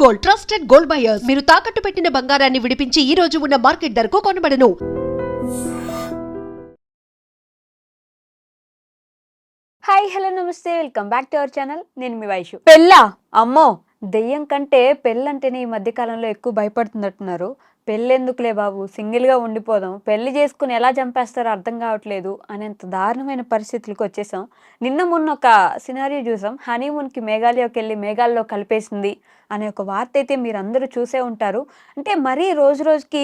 Gold, trusted gold buyers. మీరు తాకట్టు పెట్టిన బంగారాన్ని విడిపించి ఈ రోజు ఉన్న మార్కెట్ ధరకు కొనబడను. హాయ్ హలో నమస్తే, welcome back to our channel. నేను మీ వైషు. పెళ్ళా అమ్మో, దెయ్యం కంటే పెళ్ళంటేనే ఈ మధ్య కాలంలో ఎక్కువ భయపడుతున్నట్టున్నారు. పెళ్ళెందుకులే బాబు, సింగిల్గా ఉండిపోదాం, పెళ్లి చేసుకుని ఎలా చంపేస్తారో అర్థం కావట్లేదు అనేంత దారుణమైన పరిస్థితులకు వచ్చేసాం. నిన్న మొన్న ఒక సినారియో చూసాం. హనీమూన్కి మేఘాలయకి వెళ్ళి మేఘాల్లో కలిపేసింది అనే ఒక వార్త అయితే మీరు అందరూ చూసే ఉంటారు. అంటే మరీ రోజు రోజుకి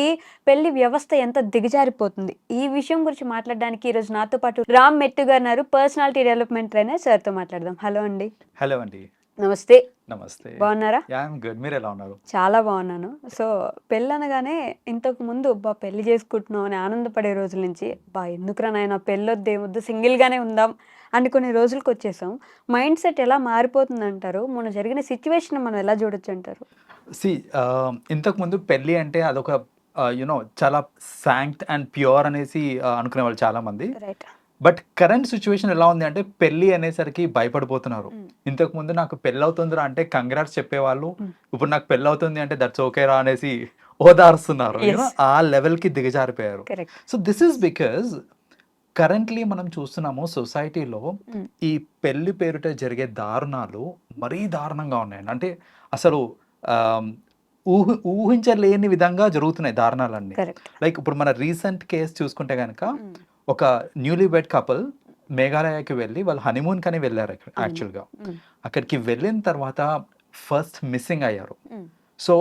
పెళ్లి వ్యవస్థ ఎంత దిగజారిపోతుంది. ఈ విషయం గురించి మాట్లాడడానికి ఈరోజు నాతో పాటు రామ్ మెట్టు గారు ఉన్నారు, పర్సనాలిటీ డెవలప్మెంట్ ట్రైనర్. సార్తో మాట్లాడదాం. హలో అండి. హలో అండి. నమస్తే. నమస్తే. బాగున్నారా? గుడ్. మీరు ఎలా ఉన్నారు? చాలా బాగున్నాను. సో పెళ్ళి అనగానే ఇంతకు ముందు పెళ్లి చేసుకుంటున్నాం అని ఆనందపడే రోజుల నుంచి ఎందుకురా నాయన పెళ్ళొద్దు ఏమొద్దు సింగిల్గానే ఉందాం అనుకునే రోజులకు వచ్చేసాం. మైండ్ సెట్ ఎలా మారిపోతుంది అంటారు? మొన్న జరిగిన సిచ్యువేషన్ మనం ఎలా చూడొచ్చు అంటారు? ఇంతకుముందు పెళ్ళి అంటే అదొక చాలా శాంక్ట్ అండ్ ప్యూర్ అనేసి అనుకునే వాళ్ళు చాలా మంది. రైట్. బట్ కరెంట్ సిచ్యువేషన్ ఎలా ఉంది అంటే పెళ్ళి అనేసరికి భయపడిపోతున్నారు. ఇంతకు ముందు నాకు పెళ్ళి అవుతుందిరా అంటే కంగ్రాట్స్ చెప్పేవాళ్ళు. ఇప్పుడు నాకు పెళ్ళి అవుతుంది అంటే దట్స్ ఓకే రా అనేసి ఓదారుస్తున్నారు. ఆ లెవెల్కి దిగజారిపోయారు. So this is because currently మనం చూస్తున్నాము సొసైటీలో ఈ పెళ్లి పేరుట జరిగే దారుణాలు మరీ దారుణంగా ఉన్నాయండి. అంటే అసలు ఊహించలేని విధంగా జరుగుతున్నాయి దారుణాలన్నీ. లైక్ ఇప్పుడు మన రీసెంట్ కేసు చూసుకుంటే కనుక ఒక న్యూలీ వెడ్ కపుల్ మేఘాలయకి వెళ్ళి వాళ్ళు హనీమూన్ కని వెళ్ళారు. యాక్చువల్గా అక్కడికి వెళ్ళిన తర్వాత ఫస్ట్ మిస్సింగ్ అయ్యారు. సో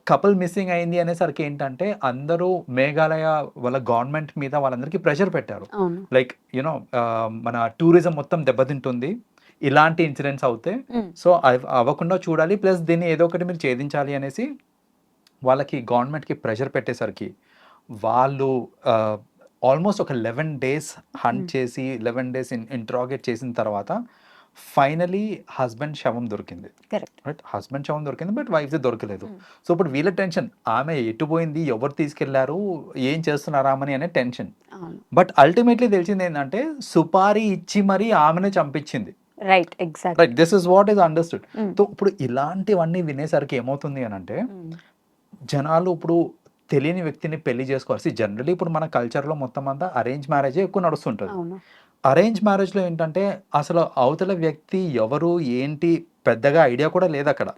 కపుల్ మిస్సింగ్ అయింది అనేసరికి ఏంటంటే అందరూ మేఘాలయ వాళ్ళ గవర్నమెంట్ మీద వాళ్ళందరికీ ప్రెషర్ పెట్టారు. లైక్ మన టూరిజం మొత్తం దెబ్బతింటుంది ఇలాంటి ఇన్సిడెంట్స్ అవుతే. సో అవ్వకుండా చూడాలి, ప్లస్ దీన్ని ఏదో ఒకటి మీరు ఛేదించాలి అనేసి వాళ్ళకి గవర్నమెంట్కి ప్రెషర్ పెట్టేసరికి వాళ్ళు ఆల్మోస్ట్ ఒక 11 days హంట్ చేసి 11 days ఇంట్రాగేట్ చేసిన తర్వాత ఫైనలీ హస్బెండ్ శవం దొరికింది. రైట్, హస్బెండ్ శవం దొరికింది, బట్ వైఫ్ దొరకలేదు. సో ఇప్పుడు వీళ్ళ టెన్షన్, ఆమె ఎటుపోయింది, ఎవరు తీసుకెళ్లారు, ఏం చేస్తున్నారా అని అనే టెన్షన్. బట్ అల్టిమేట్లీ తెలిసింది ఏంటంటే సుపారీ ఇచ్చి మరీ ఆమెనే చంపించింది. Right, exact. Right, this is what is understood. So ఇప్పుడు ఇలాంటివన్నీ వినేసరికి ఏమవుతుంది అని అంటే జనాలు ఇప్పుడు తెలియని వ్యక్తిని పెళ్లి చేసుకోవాలి. జనరలీ ఇప్పుడు మన కల్చర్లో మొత్తం అంతా అరేంజ్ మ్యారేజే ఎక్కువ నడుస్తుంటుంది. అరేంజ్ మ్యారేజ్లో ఏంటంటే అసలు అవతల వ్యక్తి ఎవరు ఏంటి పెద్దగా ఐడియా కూడా లేదు అక్కడ.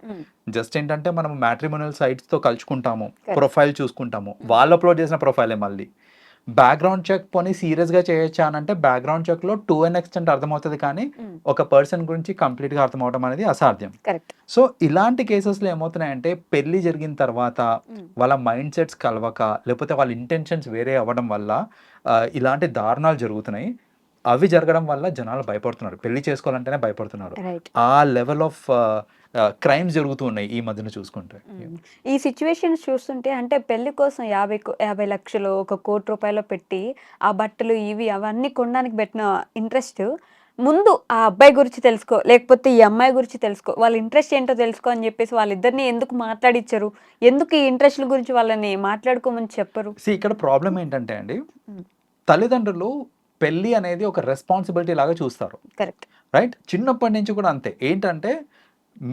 జస్ట్ ఏంటంటే మనం మ్యాట్రిమోనియల్ సైట్స్తో కలుసుకుంటాము, ప్రొఫైల్ చూసుకుంటాము, వాళ్ళు అప్లోడ్ చేసిన ప్రొఫైలే. మళ్ళీ బ్యాక్గ్రౌండ్ చెక్ పోనీ సీరియస్గా చేయొచ్చా అని అంటే బ్యాక్గ్రౌండ్ చెక్లో 2 an extent అర్థమవుతుంది, కానీ ఒక పర్సన్ గురించి కంప్లీట్గా అర్థం అవడం అనేది అసాధ్యం. సో ఇలాంటి కేసెస్లో ఏమవుతున్నాయంటే పెళ్లి జరిగిన తర్వాత వాళ్ళ మైండ్ సెట్స్ కలవక, లేకపోతే వాళ్ళ ఇంటెన్షన్స్ వేరే అవ్వడం వల్ల ఇలాంటి దారుణాలు జరుగుతున్నాయి. అవి జరగడం వల్ల జనాలు భయపడుతున్నారు, పెళ్లి చేసుకోవాలంటేనే భయపడుతున్నారు. ఆ లెవెల్ ఆఫ్ క్రైమ్స్ జరుగుతూ ఉన్నాయి ఈ మధ్యన చూసుకుంటే. ఈ సిచ్యువేషన్స్ చూస్తుంటే అంటే పెళ్లి కోసం 50 లక్షలు 1 కోటి రూపాయలు పెట్టి ఆ బట్టలు ఇవి అవన్నీ కొనడానికి పెట్టిన ఇంట్రెస్ట్ ముందు ఆ అబ్బాయి గురించి తెలుసుకో, లేకపోతే ఈ అమ్మాయి గురించి తెలుసుకో, వాళ్ళ ఇంట్రెస్ట్ ఏంటో తెలుసుకో అని చెప్పేసి వాళ్ళిద్దరిని ఎందుకు మాట్లాడిచ్చారు? ఎందుకు ఈ ఇంట్రెస్ట్ల గురించి వాళ్ళని మాట్లాడుకోమని చెప్పరు? ఇక్కడ ప్రాబ్లం ఏంటంటే అండి, తల్లిదండ్రులు పెళ్ళి అనేది ఒక రెస్పాన్సిబిలిటీ లాగా చూస్తారు. కరెక్ట్. రైట్, చిన్నప్పటి నుంచి కూడా అంతే. ఏంటంటే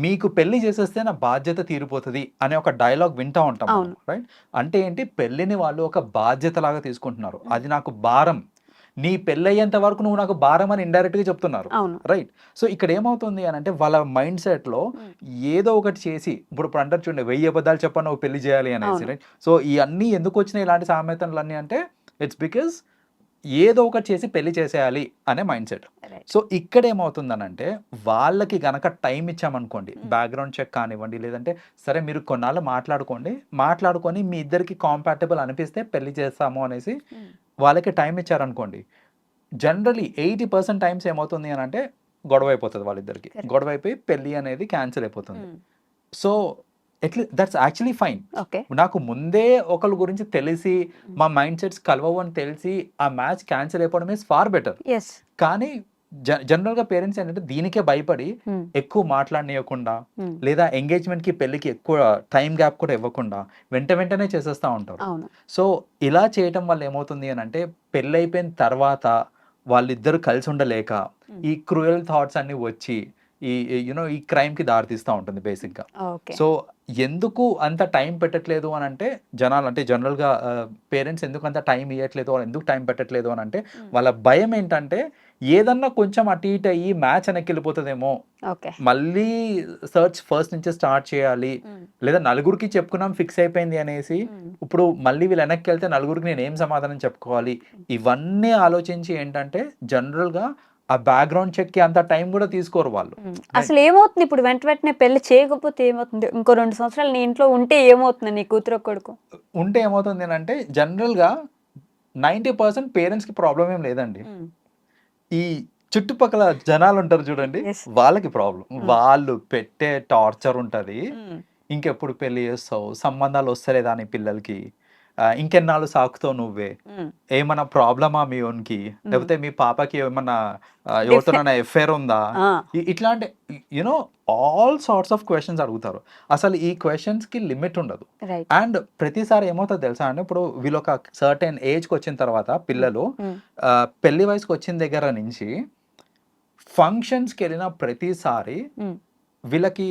మీకు పెళ్లి చేసేస్తే నా బాధ్యత తీరిపోతుంది అనే ఒక డైలాగ్ వింటూ ఉంటాం. రైట్, అంటే ఏంటి, పెళ్ళిని వాళ్ళు ఒక బాధ్యత లాగా తీసుకుంటున్నారు. అది నాకు భారం, నీ పెళ్ళి అయ్యేంత వరకు నువ్వు నాకు భారం అని ఇండైరెక్ట్గా చెప్తున్నారు. రైట్, సో ఇక్కడ ఏమవుతుంది అని అంటే వాళ్ళ మైండ్ సెట్లో ఏదో ఒకటి చేసి, ఇప్పుడు అంటారు చూడండి 1000 అబద్ధాలు చెప్పని నువ్వు పెళ్లి చేయాలి అనేసి. రైట్, సో ఇవన్నీ ఎందుకు వచ్చినాయి ఇలాంటి సామెతలు అన్నీ అంటే ఇట్స్ బికాస్ ఏదో ఒకటి చేసి పెళ్లి చేసేయాలి అనే మైండ్ సెట్. సో ఇక్కడ ఏమవుతుందనంటే వాళ్ళకి గనక టైం ఇచ్చామనుకోండి, బ్యాక్గ్రౌండ్ చెక్ కానివ్వండి, లేదంటే సరే మీరు కొన్నాళ్ళు మాట్లాడుకొని మీ ఇద్దరికి కాంపాటబుల్ అనిపిస్తే పెళ్లి చేస్తాము అనేసి వాళ్ళకి టైం ఇచ్చారనుకోండి, జనరలీ 80% టైమ్స్ ఏమవుతుంది అని అంటే గొడవ అయిపోతుంది. వాళ్ళిద్దరికి గొడవ అయిపోయి పెళ్లి అనేది క్యాన్సిల్ అయిపోతుంది. So that's actually fine. నాకు ముందే ఒకళ్ళ గురించి తెలిసి మా మైండ్ సెట్స్ కలవవు అని తెలిసి ఆ మ్యాచ్ క్యాన్సిల్ అయిపోవడం ఇస్ ఫార్ బెటర్. కానీ జనరల్గా పేరెంట్స్ ఏంటంటే దీనికే భయపడి ఎక్కువ మాట్లాడనివ్వకుండా, లేదా ఎంగేజ్మెంట్కి పెళ్ళికి ఎక్కువ టైం గ్యాప్ కూడా ఇవ్వకుండా వెంటనే చేసేస్తూ ఉంటారు. సో ఇలా చేయటం వల్ల ఏమవుతుంది అని అంటే పెళ్ళి అయిపోయిన తర్వాత వాళ్ళిద్దరు కలిసి ఉండలేక ఈ క్రూయల్ థాట్స్ అన్ని వచ్చి ఈ ఈ క్రైమ్కి దారితీస్తూ ఉంటుంది బేసిక్గా. ఓకే. సో ఎందుకు అంత టైం పెట్టట్లేదు అని అంటే జనాలు అంటే జనరల్గా పేరెంట్స్ ఎందుకు అంత టైం ఇవ్వట్లేదు అని ఎందుకు టైం పెట్టట్లేదు అని అంటే వాళ్ళ భయం ఏంటంటే ఏదన్నా కొంచెం అటు ఇటు అయ్యి మ్యాచ్ వెనక్కి వెళ్ళిపోతుందేమో, ఓకే. మళ్ళీ సర్చ్ ఫస్ట్ నుంచి స్టార్ట్ చేయాలి, లేదా నలుగురికి చెప్పుకున్నాం ఫిక్స్ అయిపోయింది అనేసి ఇప్పుడు మళ్ళీ వీళ్ళు వెనక్కి వెళ్తే నలుగురికి నేను ఏం సమాధానం చెప్పుకోవాలి, ఇవన్నీ ఆలోచించి ఏంటంటే జనరల్గా ఆ బ్యాక్గ్రౌండ్ చెక్కి అంత టైం కూడా తీసుకోరు వాళ్ళు. అసలు ఏమవుతుంది ఇప్పుడు వెంటనే పెళ్లి చేయకపోతే ఏమవుతుంది? ఇంకో 2 సంవత్సరాలు నీ ఇంట్లో ఉంటే ఏమవుతుంది నీ కూతురు కొడుకు? ఉంటే ఏమవుతుంది అంటే జనరల్గా 90% పేరెంట్స్కి ప్రాబ్లం ఏం లేదండి. ఈ చుట్టుపక్కల జనాలు ఉంటారు చూడండి, Yes. వాళ్ళకి ప్రాబ్లం. వాళ్ళు పెట్టే టార్చర్ ఉంటుంది. ఇంకెప్పుడు పెళ్లి చేస్తావు, సంబంధాలు వస్తలేదా నీ పిల్లలకి, ఇంకెన్నాళ్ళు సాకుతావు నువ్వే, ఏమన్నా ప్రాబ్లమా మీ ఓన్కి, లేకపోతే మీ పాపకి ఏమన్నా ఎవరితోనైనా ఎఫ్ఐఆర్ ఉందా, ఇట్లాంటి ఆల్ సార్ట్స్ ఆఫ్ క్వశ్చన్స్ అడుగుతారు. అసలు ఈ క్వశ్చన్స్కి లిమిట్ ఉండదు. రైట్. అండ్ ప్రతిసారి ఏమవుతుందో తెలుసా అండి, ఇప్పుడు వీళ్ళు ఒక సర్టెన్ ఏజ్కి వచ్చిన తర్వాత పిల్లలు పెళ్లి వయసుకి వచ్చిన దగ్గర నుంచి ఫంక్షన్స్కి వెళ్ళిన ప్రతిసారి వీళ్ళకి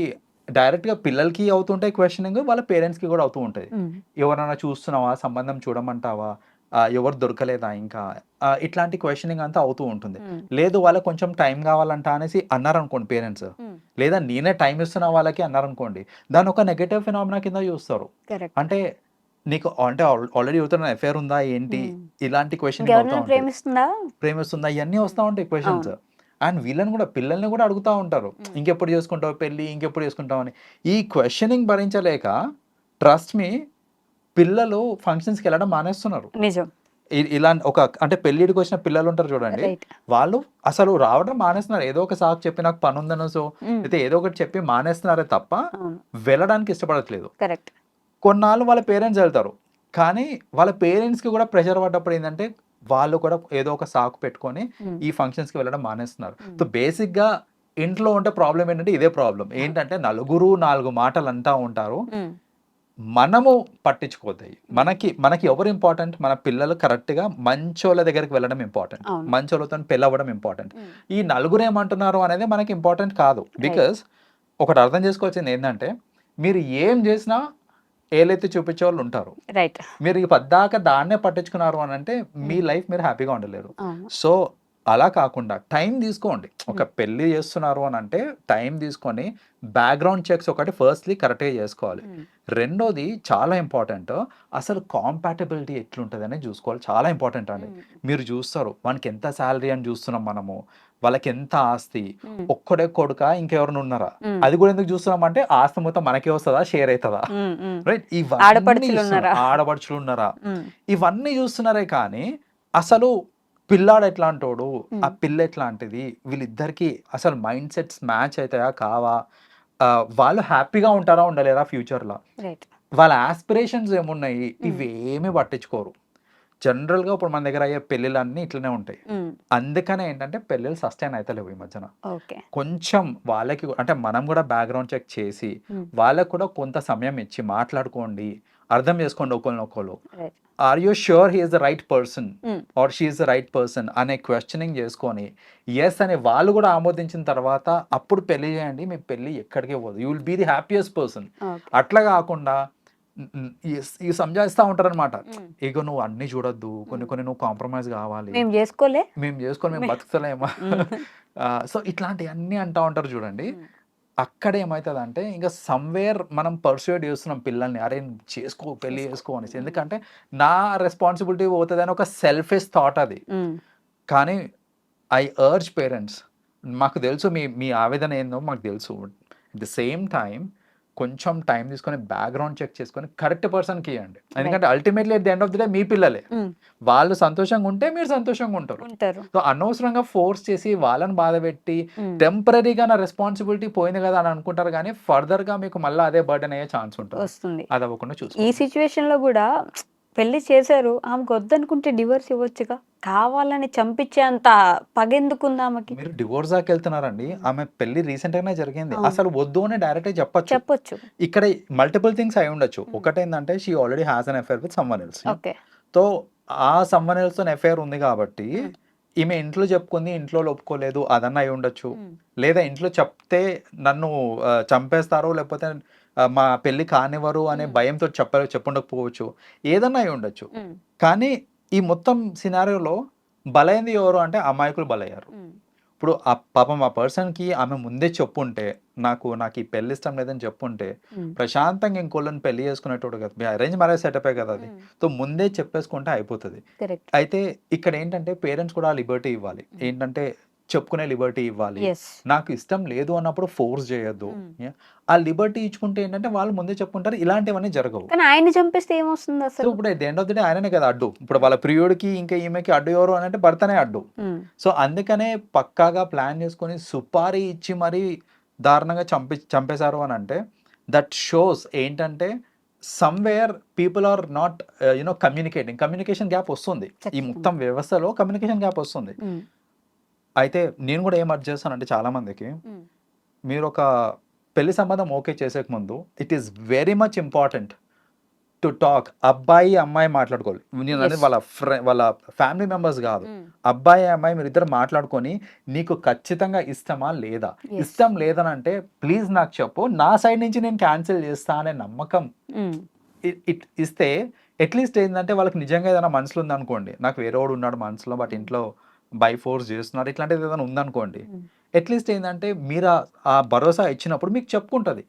డైరెక్ట్గా పిల్లలకి అవుతుంటాయి క్వశ్చనింగ్, వాళ్ళ పేరెంట్స్కి కూడా అవుతూ ఉంటుంది. ఎవరైనా చూస్తున్నావా, సంబంధం చూడమంటావా, ఎవరు దొరకలేదా ఇంకా, ఇట్లాంటి క్వశ్చనింగ్ అంతా అవుతూ ఉంటుంది. లేదు వాళ్ళకి కొంచెం టైం కావాలంట అనేసి అన్నారనుకోండి పేరెంట్స్, లేదా నేనే టైం ఇస్తున్నా వాళ్ళకి అన్నారనుకోండి, దాన్ని ఒక నెగటివ్ ఫినామినా కింద చూస్తారు. అంటే నీకు అంటే ఆల్రెడీ ఎవరితో ఎఫ్ఐఆర్ ఉందా ఏంటి, ఇలాంటి క్వశ్చన్ ప్రేమిస్తుందా, ఇవన్నీ వస్తూ ఉంటాయి క్వశ్చన్స్. అండ్ వీళ్ళని కూడా పిల్లల్ని కూడా అడుగుతూ ఉంటారు, ఇంకెప్పుడు చేసుకుంటావు పెళ్ళి, ఇంకెప్పుడు చేసుకుంటావు అని. ఈ క్వశ్చనింగ్ భరించలేక ట్రస్ట్ మీ పిల్లలు ఫంక్షన్స్కి వెళ్ళడం మానేస్తున్నారు. నిజం. ఇలా ఒక అంటే పెళ్ళిడికి వచ్చిన పిల్లలు ఉంటారు చూడండి, వాళ్ళు అసలు రావడం మానేస్తున్నారు. ఏదో ఒక సాకు చెప్పి నాకు పని ఉందనో అయితే ఏదో ఒకటి చెప్పి మానేస్తున్నారే తప్ప వెళ్ళడానికి ఇష్టపడట్లేదు. కరెక్ట్. కొన్నాళ్ళు వాళ్ళ పేరెంట్స్ వెళ్తారు, కానీ వాళ్ళ పేరెంట్స్కి కూడా ప్రెషర్ పడ్డప్పుడు ఏంటంటే వాళ్ళు కూడా ఏదో ఒక సాకు పెట్టుకొని ఈ ఫంక్షన్స్కి వెళ్ళడం మానేస్తున్నారు. సో బేసిక్గా ఇంట్లో ఉంటే ప్రాబ్లం ఏంటంటే ఇదే ప్రాబ్లం ఏంటంటే నలుగురు 4 మాటలు అంటా ఉంటారు, మనము పట్టించుకోతాయి. మనకి ఎవరు ఇంపార్టెంట్, మన పిల్లలు కరెక్ట్గా మంచోళ్ళ దగ్గరికి వెళ్ళడం ఇంపార్టెంట్, మంచోళ్ళతో పెళ్ళవడం ఇంపార్టెంట్. ఈ నలుగురు ఏమంటున్నారు అనేది మనకి ఇంపార్టెంట్ కాదు. బికాస్ ఒకటి అర్థం చేసుకోవాల్సింది ఏంటంటే మీరు ఏం చేసినా ఏలైతే చూపించే వాళ్ళు ఉంటారు. రైట్. మీరు ఈ పద్దాక దాన్నే పట్టించుకున్నారు అని అంటే మీ లైఫ్ మీరు హ్యాపీగా ఉండలేరు. సో అలా కాకుండా టైం తీసుకోండి. ఒక పెళ్లి చేస్తున్నారు అని అంటే టైం తీసుకొని బ్యాక్గ్రౌండ్ చెక్స్ ఒకటి ఫస్ట్లీ కరెక్ట్గా చేసుకోవాలి. రెండోది చాలా ఇంపార్టెంట్, అసలు కాంపాటబిలిటీ ఎట్లుంటుంది అనేది చూసుకోవాలి. చాలా ఇంపార్టెంట్ అండి. మీరు చూస్తారు మనకి ఎంత శాలరీ అని చూస్తున్నాం మనము, వాళ్ళకి ఎంత ఆస్తి, ఒక్కడే కొడుక ఇంకెవరైనా ఉన్నారా, అది కూడా ఎందుకు చూస్తున్నాం అంటే ఆస్తి మొత్తం మనకే వస్తుందా, షేర్ అవుతుందా, రైట్, ఆడపడుచులు ఉన్నారా, ఇవన్నీ చూస్తున్నారే. కానీ అసలు పిల్లాడు ఎట్లాంటోడు, ఆ పిల్ల ఎట్లాంటిది, వీళ్ళిద్దరికి అసలు మైండ్ సెట్స్ మ్యాచ్ అవుతాయా కావా, వాళ్ళు హ్యాపీగా ఉంటారా ఉండలేరా ఫ్యూచర్లో, వాళ్ళ ఆస్పిరేషన్స్ ఏమున్నాయి, ఇవేమీ పట్టించుకోరు. జనరల్గా ఇప్పుడు మన దగ్గర అయ్యే పెళ్ళిళ్ళన్నీ ఇట్లనే ఉంటాయి. అందుకనే ఏంటంటే పెళ్ళిళ్ళు సస్టైన్ అవుతలేవు ఈ మధ్యన. కొంచెం వాళ్ళకి అంటే మనం కూడా బ్యాక్గ్రౌండ్ చెక్ చేసి వాళ్ళకు కూడా కొంత సమయం ఇచ్చి మాట్లాడుకోండి, అర్థం చేసుకోండి ఒకరినొకరు. Are you sure he is the right person or she is the right person అనే క్వశ్చనింగ్ చేసుకొని ఎస్ అని వాళ్ళు కూడా ఆమోదించిన తర్వాత అప్పుడు పెళ్లి చేయండి. మీ పెళ్లి ఎక్కడికే పోదు, you will be the happiest person. అట్లా కాకుండా ఈ సంజాయిస్తూ ఉంటారు అనమాట. ఇక నువ్వు అన్ని చూడొద్దు, కొన్ని నువ్వు కాంప్రమైజ్ కావాలి, మేము చేసుకోలే మేము బతుకుతలేమా, సో ఇట్లాంటివన్నీ అంటూ ఉంటారు చూడండి. అక్కడ ఏమవుతుంది అంటే ఇంకా సమ్వేర్ మనం పర్సువేట్ చేస్తున్నాం పిల్లల్ని, అరే చేసుకో పెళ్లి చేసుకో అనేసి, ఎందుకంటే నా రెస్పాన్సిబిలిటీ పోతుంది అని ఒక సెల్ఫిష్ థాట్ అది. కానీ ఐ అర్జ్ పేరెంట్స్, మాకు తెలుసు మీ ఆవేదన ఏందో మాకు తెలుసు, అట్ ద సేమ్ టైం కొంచెం టైం తీసుకొని బ్యాక్గ్రౌండ్ చెక్ చేసుకొని కరెక్ట్ పర్సన్కి ఇవ్వండి. ఎందుకంటే ultimately at the end of the day మీ పిల్లలే, వాళ్ళు సంతోషంగా ఉంటే మీరు సంతోషంగా ఉంటారు. సో అనవసరంగా ఫోర్స్ చేసి వాళ్ళని బాధ పెట్టి టెంపరీగా నా రెస్పాన్సిబిలిటీ పోయింది కదా అని అనుకుంటారు, కానీ ఫర్దర్ గా మీకు మళ్ళీ అదే బర్డెన్ అయ్యే ఛాన్స్ ఉంటుంది. అది అవ్వకుండా చూసుకోండి. ఈ సిచ్యువేషన్ లో కూడా పెళ్లి చేశారు, ఆమెకు వద్దనుకుంటే డివోర్స్ ఇవ్వచ్చుగా, కావాలని చంపించే అంత పగెందుకుంది ఆమెకి? మీరు డివోర్స్ దాకా వెళ్తున్నారండి. ఆమె పెళ్లి రీసెంట్ గానే జరిగింది, అసలు వద్దు అని డైరెక్ట్ చెప్పొచ్చు. ఇక్కడ మల్టిపుల్ థింగ్స్ అయి ఉండొచ్చు. ఒకటేంటంటే she already has an affair with someone else. So ఆ సమ్వన్ ఎల్స్ తో అఫైర్ ఉంది కాబట్టి ఈమె ఇంట్లో చెప్పుకుంది, ఇంట్లో ఒప్పుకోలేదు, అదన్నా అయి ఉండొచ్చు. లేదా ఇంట్లో చెప్తే నన్ను చంపేస్తారో, లేకపోతే మా పెళ్లి కానివ్వరు అనే భయంతో చెప్పుండకపోవచ్చు. ఏదన్నా అయి ఉండొచ్చు. కానీ ఈ మొత్తం సినారియోలో బలైంది ఎవరు అంటే అమాయకులు బలయ్యారు. ఇప్పుడు పాపం ఆ పర్సన్‌కి ఆమె ముందే చెప్పుంటే, నాకు ఈ పెళ్లి ఇష్టం లేదని చెప్పుంటే, ప్రశాంతంగా ఇంకోళ్ళని పెళ్లి చేసుకునేటోడు కదా! అరేంజ్ మ్యారేజ్ సెటపే కదా అది. సో, ముందే చెప్పేసుకుంటే అయిపోతది. కరెక్ట్. అయితే ఇక్కడ ఏంటంటే పేరెంట్స్ కూడా లిబర్టీ ఇవ్వాలి. ఏంటంటే చెప్పుకునే లిబర్టీ ఇవ్వాలి. యెస్. నాకు ఇష్టం లేదు అన్నప్పుడు ఫోర్స్ చేయొద్దు. ఆ లిబర్టీ ఇచ్చుకుంటే ఏంటంటే వాళ్ళు ముందే చెప్పుకుంటారు. ఇలాంటివన్నీ జరగవు. కానీ ఆయన్ని చంపేస్తే ఏమొస్తుంది సో, అసలు? ఇప్పుడు at the end of the day ఆయననే కదా అడ్డు. ఇప్పుడు వాళ్ళ ప్రియుడికి ఇంకా ఈమెకి అడ్డు ఎవరు అనంటే భర్తనే అడ్డు. సో, అందుకనే పక్కాగా ప్లాన్ చేసుకొని సుపారీ ఇచ్చి మరీ దారుణంగా చంపేశారు అనంటే దట్ షోస్ ఏంటంటే somewhere people are not communicating. Communication gap వస్తుంది. ఈ మొత్తం వ్యవస్థలో కమ్యూనికేషన్ గ్యాప్ వస్తుంది. అయితే నేను కూడా ఏం అడ్జస్ట్ చేస్తానంటే చాలా మందికి, మీరు ఒక పెళ్లి సంబంధం ఓకే చేసేక ముందు it is very much important to talk. అబ్బాయి అమ్మాయి మాట్లాడుకోవాలి. నేను అనేది వాళ్ళ ఫ్యామిలీ మెంబర్స్ కాదు. అబ్బాయి అమ్మాయి మీరు ఇద్దరు మాట్లాడుకొని నీకు ఖచ్చితంగా ఇష్టమా లేదా, ఇష్టం లేదనంటే ప్లీజ్ నాకు చెప్పు, నా సైడ్ నుంచి నేను క్యాన్సిల్ చేస్తా అనే నమ్మకం ఇస్తే అట్లీస్ట్ ఏంటంటే వాళ్ళకి నిజంగా ఏదైనా మనసులో ఉందనుకోండి, నాకు వేరే వాడు ఉన్నాడు మనసులో బట్ ఇంట్లో బై ఫోర్స్ చేస్తున్నారు, ఇట్లాంటిది ఏదైనా ఉందనుకోండి, అట్లీస్ట్ ఏంటంటే మీరు ఆ భరోసా ఇచ్చినప్పుడు మీకు చెప్పుకుంటుంది,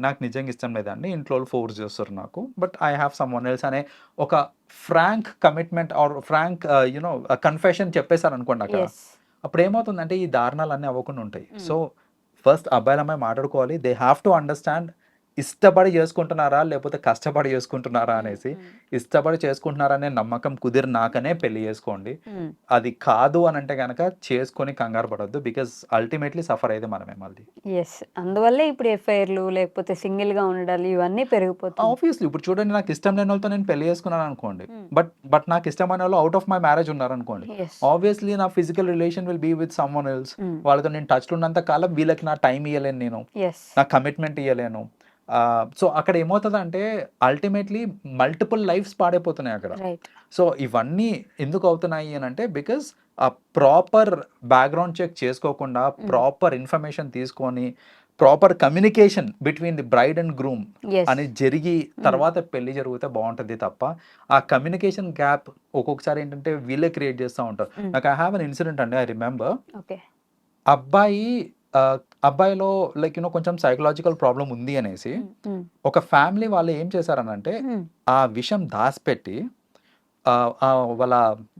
నాకు నిజంగా ఇష్టం లేదండి, ఇంట్లో వాళ్ళు ఫోర్స్ చేస్తారు నాకు, but I have someone else అనే ఒక frank commitment or frank confession చెప్పేశారు అనుకోండి అక్కడ. అప్పుడు ఏమవుతుందంటే ఈ దారుణాలన్నీ అవ్వకుండా ఉంటాయి. సో ఫస్ట్ అబ్బాయిలు అమ్మాయి మాట్లాడుకోవాలి. దే హ్యావ్ టు అండర్స్టాండ్ ఇష్టపడి చేసుకుంటున్నారా లేకపోతే కష్టపడి చేసుకుంటున్నారా అనేసి. ఇష్టపడి చేసుకుంటున్నారా అనే నమ్మకం కుదిరినాకనే పెళ్లి చేసుకోండి. అది కాదు అని అంటే కనుక చేసుకొని కంగారు పడొద్దు. బికాస్ అల్టిమేట్లీ సఫర్ అయ్యేది మనమే మళ్ళీ. ఎస్, అందువల్లే ఇప్పుడు ఎఫ్ఐఆర్లు లేకపోతే సింగిల్ గా ఉండాలి ఇవన్నీ పెరిగిపోతాయి. ఆబ్వియస్లీ ఇప్పుడు చూడండి, నాకు ఇష్టం లేని వాళ్ళతో నేను పెళ్లి చేసుకున్నాను అనుకోండి, బట్ నాకు ఇష్టమైన వాళ్ళు అవుట్ ఆఫ్ మై మ్యారేజ్ ఉన్నారనుకోండి, ఆబ్వియస్లీ నా physical relation will be with someone else. వాళ్ళతో నేను టచ్ లో ఉన్నంత కాలం వీళ్ళకి నా టైం ఇవ్వలేను, నేను నా కమిట్మెంట్ ఇవ్వలేను. సో అక్కడ ఏమవుతుందంటే అల్టిమేట్లీ మల్టిపుల్ లైఫ్స్ పాడైపోతున్నాయి అక్కడ. సో ఇవన్నీ ఎందుకు అవుతున్నాయి అని అంటే బికాస్ ఆ ప్రాపర్ బ్యాక్గ్రౌండ్ చెక్ చేసుకోకుండా, ప్రాపర్ ఇన్ఫర్మేషన్ తీసుకొని, proper communication between the bride and groom అని జరిగి తర్వాత పెళ్లి జరిగితే బాగుంటుంది తప్ప ఆ కమ్యూనికేషన్ గ్యాప్ ఒక్కొక్కసారి ఏంటంటే వీళ్ళే క్రియేట్ చేస్తూ ఉంటారు. నాకు ఐ హ్యావ్ అన్ ఇన్సిడెంట్ అండి, ఐ రిమెంబర్. అబ్బాయిలో లైక్ కొంచెం సైకలాజికల్ ప్రాబ్లం ఉంది అనేసి ఒక ఫ్యామిలీ వాళ్ళు ఏం చేశారనంటే ఆ విషయం దాచిపెట్టి వాళ్ళ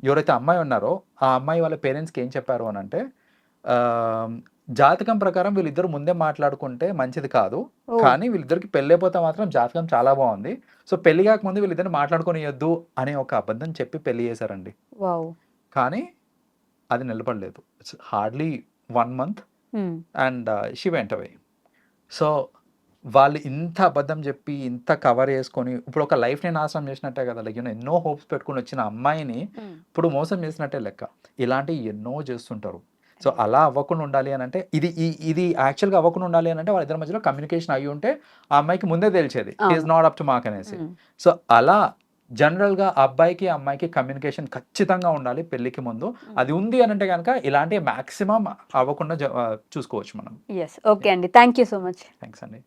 ఎవరైతే అమ్మాయి ఉన్నారో ఆ అమ్మాయి వాళ్ళ పేరెంట్స్కి ఏం చెప్పారు అని అంటే, జాతకం ప్రకారం వీళ్ళిద్దరు ముందే మాట్లాడుకుంటే మంచిది కాదు, కానీ వీళ్ళిద్దరికి పెళ్ళైపోతే మాత్రం జాతకం చాలా బాగుంది, సో పెళ్లి కాకముందు వీళ్ళిద్దరు మాట్లాడుకునియొద్దు అనే ఒక అబద్ధం చెప్పి పెళ్లి చేశారండి. కానీ అది నిలబడలేదు. It's hardly 1 month and she went away. So వాళ్ళు ఇంత అబద్ధం చెప్పి ఇంత కవర్ చేసుకొని ఇప్పుడు ఒక లైఫ్ని నాశనం చేసినట్టే కదా. లైక్ ఎన్నో హోప్స్ పెట్టుకుని వచ్చిన అమ్మాయిని ఇప్పుడు మోసం చేసినట్టే లెక్క. ఇలాంటివి ఎన్నో చేస్తుంటారు. సో అలా అవ్వకుండా ఉండాలి అని అంటే ఇది యాక్చువల్గా అవ్వకుండా ఉండాలి అని అంటే వాళ్ళిద్దరి మధ్యలో కమ్యూనికేషన్ అయ్యి ఉంటే ఆ అమ్మాయికి ముందే తెలిసేది is not up to mark అనేసి. సో అలా జనరల్గా అబ్బాయికి అమ్మాయికి కమ్యూనికేషన్ ఖచ్చితంగా ఉండాలి పెళ్లికి ముందు. అది ఉంది అని అంటే కనుక ఇలాంటి మ్యాక్సిమం అవ్వకుండా చూసుకోవచ్చు మనం. ఓకే అండి, thank you so much. Thanks అండి.